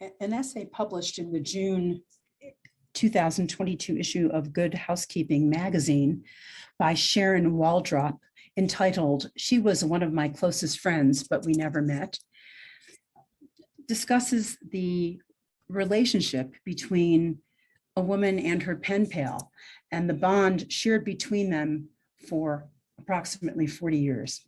an essay published in the June 2022 issue of Good Housekeeping magazine by Sharon Waldrop, entitled "She Was One of My Closest Friends, But We Never Met," discusses the relationship between a woman and her pen pal and the bond shared between them for approximately 40 years.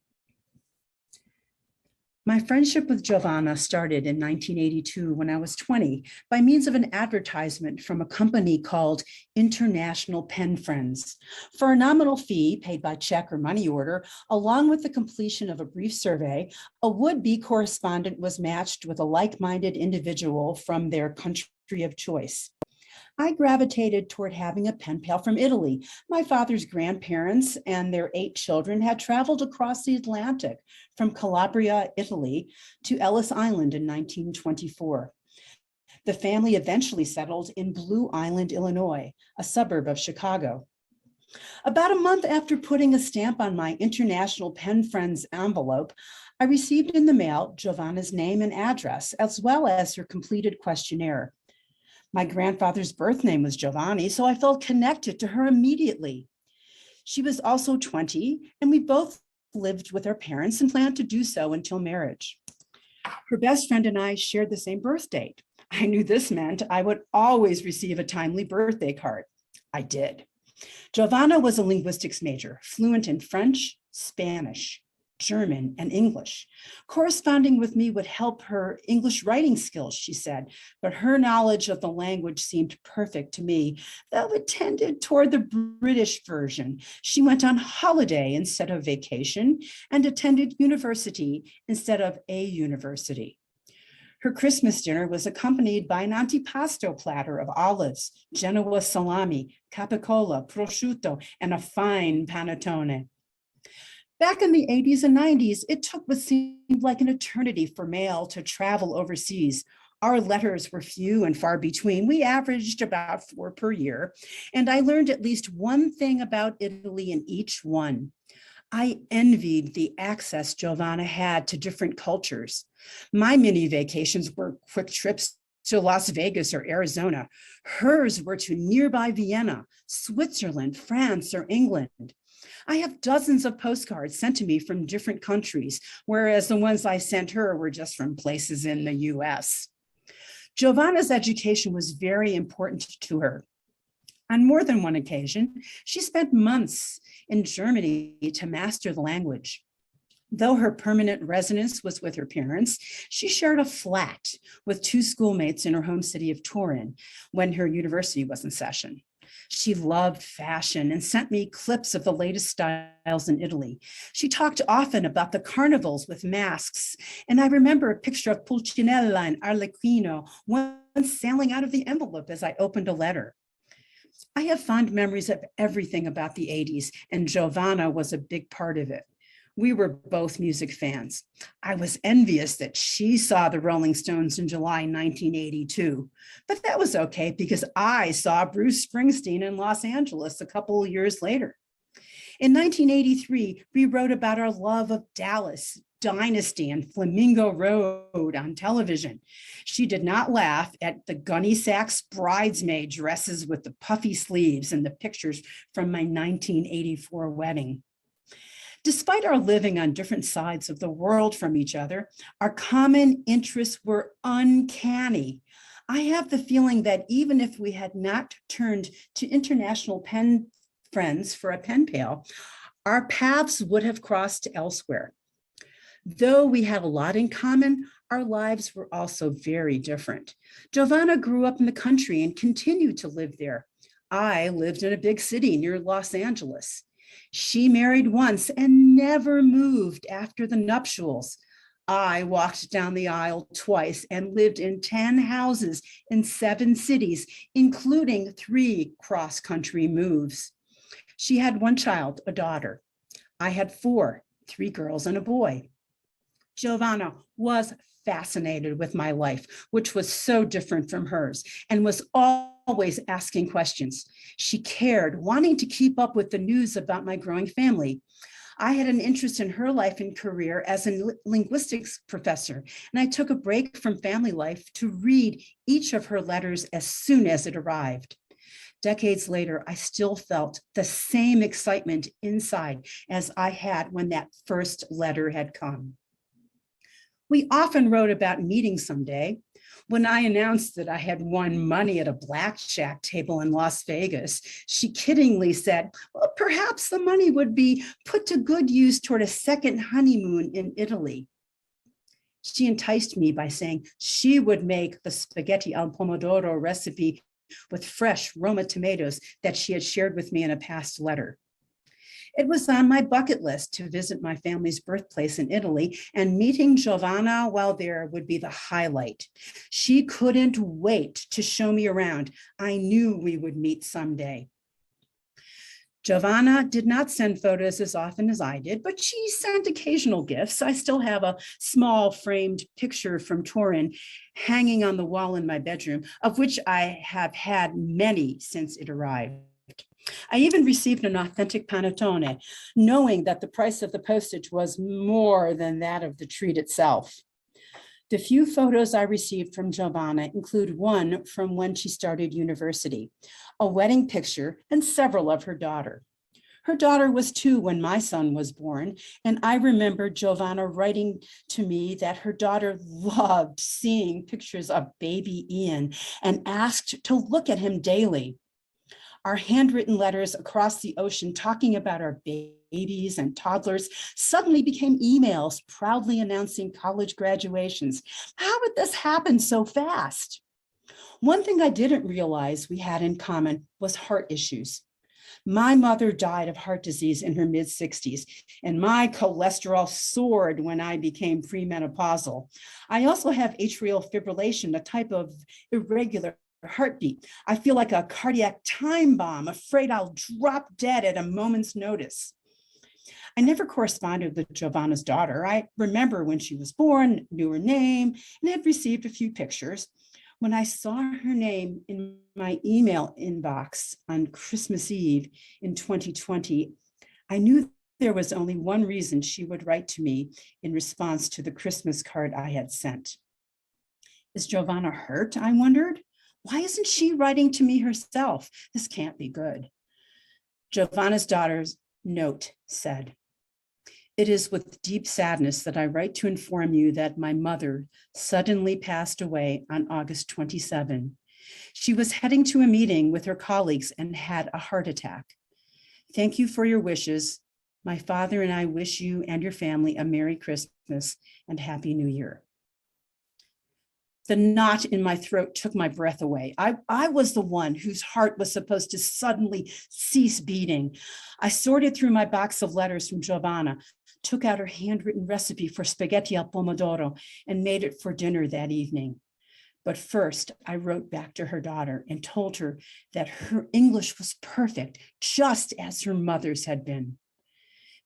My friendship with Giovanna started in 1982 when I was 20 by means of an advertisement from a company called International Pen Friends. For a nominal fee paid by check or money order, along with the completion of a brief survey, a would-be correspondent was matched with a like-minded individual from their country of choice. I gravitated toward having a pen pal from Italy. My father's grandparents and their 8 children had traveled across the Atlantic from Calabria, Italy, to Ellis Island in 1924. The family eventually settled in Blue Island, Illinois, a suburb of Chicago. About a month after putting a stamp on my International Pen Friends envelope, I received in the mail Giovanna's name and address, as well as her completed questionnaire. My grandfather's birth name was Giovanni, so I felt connected to her immediately. She was also 20, and we both lived with our parents and planned to do so until marriage. Her best friend and I shared the same birth date. I knew this meant I would always receive a timely birthday card. I did. Giovanna was a linguistics major, fluent in French, Spanish, German, and English. Corresponding with me would help her English writing skills, she said, but her knowledge of the language seemed perfect to me, though it tended toward the British version. She went on holiday instead of vacation and attended university instead of a university. Her Christmas dinner was accompanied by an antipasto platter of olives, Genoa salami, capicola, prosciutto, and a fine panettone. Back in the 80s and 90s, it took what seemed like an eternity for mail to travel overseas. Our letters were few and far between. We averaged about 4 per year, and I learned at least one thing about Italy in each one. I envied the access Giovanna had to different cultures. My mini vacations were quick trips to Las Vegas or Arizona. Hers were to nearby Vienna, Switzerland, France, or England. I have dozens of postcards sent to me from different countries, whereas the ones I sent her were just from places in the US. Giovanna's education was very important to her. On more than one occasion, she spent months in Germany to master the language. Though her permanent residence was with her parents, she shared a flat with 2 schoolmates in her home city of Turin when her university was in session. She loved fashion and sent me clips of the latest styles in Italy. She talked often about the carnivals with masks, and I remember a picture of Pulcinella and Arlecchino once sailing out of the envelope as I opened a letter. I have fond memories of everything about the 80s, and Giovanna was a big part of it. We were both music fans. I was envious that she saw the Rolling Stones in July 1982, but that was okay because I saw Bruce Springsteen in Los Angeles a couple of years later. In 1983, we wrote about our love of Dallas, Dynasty, and Flamingo Road on television. She did not laugh at the Gunny Sacks bridesmaid dresses with the puffy sleeves and the pictures from my 1984 wedding. Despite our living on different sides of the world from each other, our common interests were uncanny. I have the feeling that even if we had not turned to International Pen Friends for a pen pal, our paths would have crossed elsewhere. Though we had a lot in common, our lives were also very different. Giovanna grew up in the country and continued to live there. I lived in a big city near Los Angeles. She married once and never moved after the nuptials. I walked down the aisle twice and lived in 10 houses in 7 cities, including 3 cross-country moves. She had 1 child, a daughter. I had 4, 3 girls and a boy. Giovanna was fascinated with my life, which was so different from hers, and was always asking questions. She cared, wanting to keep up with the news about my growing family. I had an interest in her life and career as a linguistics professor, and I took a break from family life to read each of her letters as soon as it arrived. Decades later, I still felt the same excitement inside as I had when that first letter had come. We often wrote about meeting someday. When I announced that I had won money at a blackjack table in Las Vegas, she kiddingly said, well, perhaps the money would be put to good use toward a second honeymoon in Italy. She enticed me by saying she would make the spaghetti al pomodoro recipe with fresh Roma tomatoes that she had shared with me in a past letter. It was on my bucket list to visit my family's birthplace in Italy, and meeting Giovanna while there would be the highlight. She couldn't wait to show me around. I knew we would meet someday. Giovanna did not send photos as often as I did, but she sent occasional gifts. I still have a small framed picture from Turin hanging on the wall in my bedroom, of which I have had many since it arrived. I even received an authentic panettone, knowing that the price of the postage was more than that of the treat itself. The few photos I received from Giovanna include one from when she started university, a wedding picture, and several of her daughter. Her daughter was 2 when my son was born, and I remember Giovanna writing to me that her daughter loved seeing pictures of baby Ian and asked to look at him daily. Our handwritten letters across the ocean talking about our babies and toddlers suddenly became emails proudly announcing college graduations. How would this happen so fast? One thing I didn't realize we had in common was heart issues. My mother died of heart disease in her mid-60s, and my cholesterol soared when I became premenopausal. I also have atrial fibrillation, a type of irregular heartbeat. I feel like a cardiac time bomb, afraid I'll drop dead at a moment's notice. I never corresponded with Giovanna's daughter. I remember when she was born, knew her name, and had received a few pictures. When I saw her name in my email inbox on Christmas Eve in 2020, I knew there was only one reason she would write to me in response to the Christmas card I had sent. Is Giovanna hurt? I wondered. Why isn't she writing to me herself? This can't be good. Giovanna's daughter's note said, "It is with deep sadness that I write to inform you that my mother suddenly passed away on August 27. She was heading to a meeting with her colleagues and had a heart attack. Thank you for your wishes. My father and I wish you and your family a Merry Christmas and Happy New Year." The knot in my throat took my breath away. I was the one whose heart was supposed to suddenly cease beating. I sorted through my box of letters from Giovanna, took out her handwritten recipe for spaghetti al pomodoro, and made it for dinner that evening. But first, I wrote back to her daughter and told her that her English was perfect, just as her mother's had been.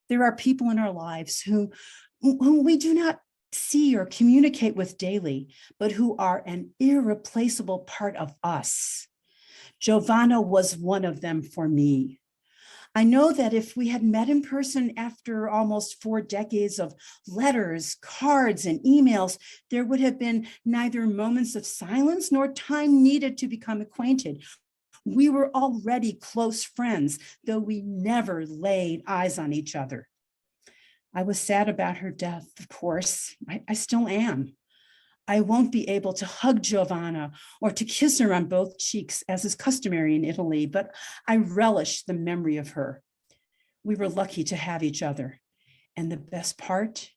There are people in our lives whom we do not see or communicate with daily, but who are an irreplaceable part of us. Giovanna was one of them for me. I know that if we had met in person after almost 4 decades of letters, cards, and emails, there would have been neither moments of silence nor time needed to become acquainted. We were already close friends, though we never laid eyes on each other. I was sad about her death, of course. I still am. I won't be able to hug Giovanna or to kiss her on both cheeks, as is customary in Italy, but I relish the memory of her. We were lucky to have each other. And the best part,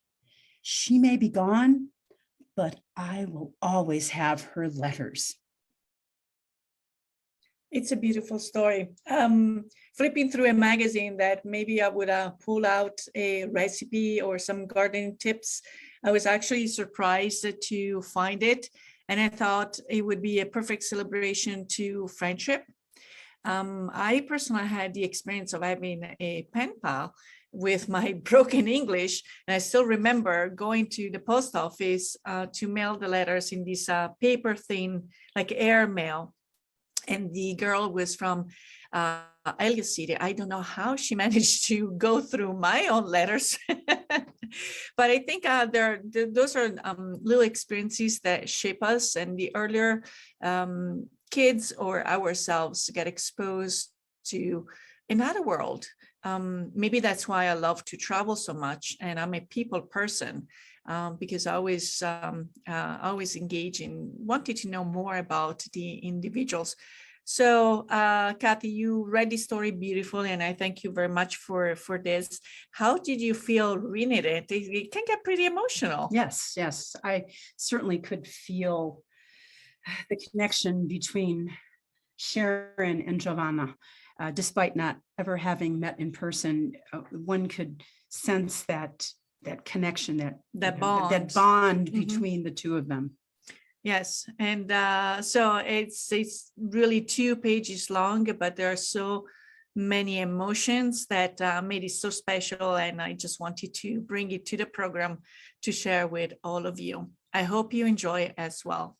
she may be gone, but I will always have her letters. It's a beautiful story. Flipping through a magazine that maybe I would pull out a recipe or some gardening tips, I was actually surprised to find it. And I thought it would be a perfect celebration to friendship. I personally had the experience of having a pen pal with my broken English. And I still remember going to the post office to mail the letters in this paper thin, like air mail. And the girl was from Elliott City. I don't know how she managed to go through my own letters, but I think those are little experiences that shape us, and the earlier kids or ourselves get exposed to another world. Maybe that's why I love to travel so much, and I'm a people person, because I always engage in wanting to know more about the individuals. So, Kathy, you read the story beautifully, and I thank you very much for this. How did you feel reading it? It can get pretty emotional. Yes, yes, I certainly could feel the connection between Sharon and Giovanna. Despite not ever having met in person, one could sense that connection, that bond between the two of them. Yes, and so it's really 2 pages long, but there are so many emotions that made it so special, and I just wanted to bring it to the program to share with all of you. I hope you enjoy it as well.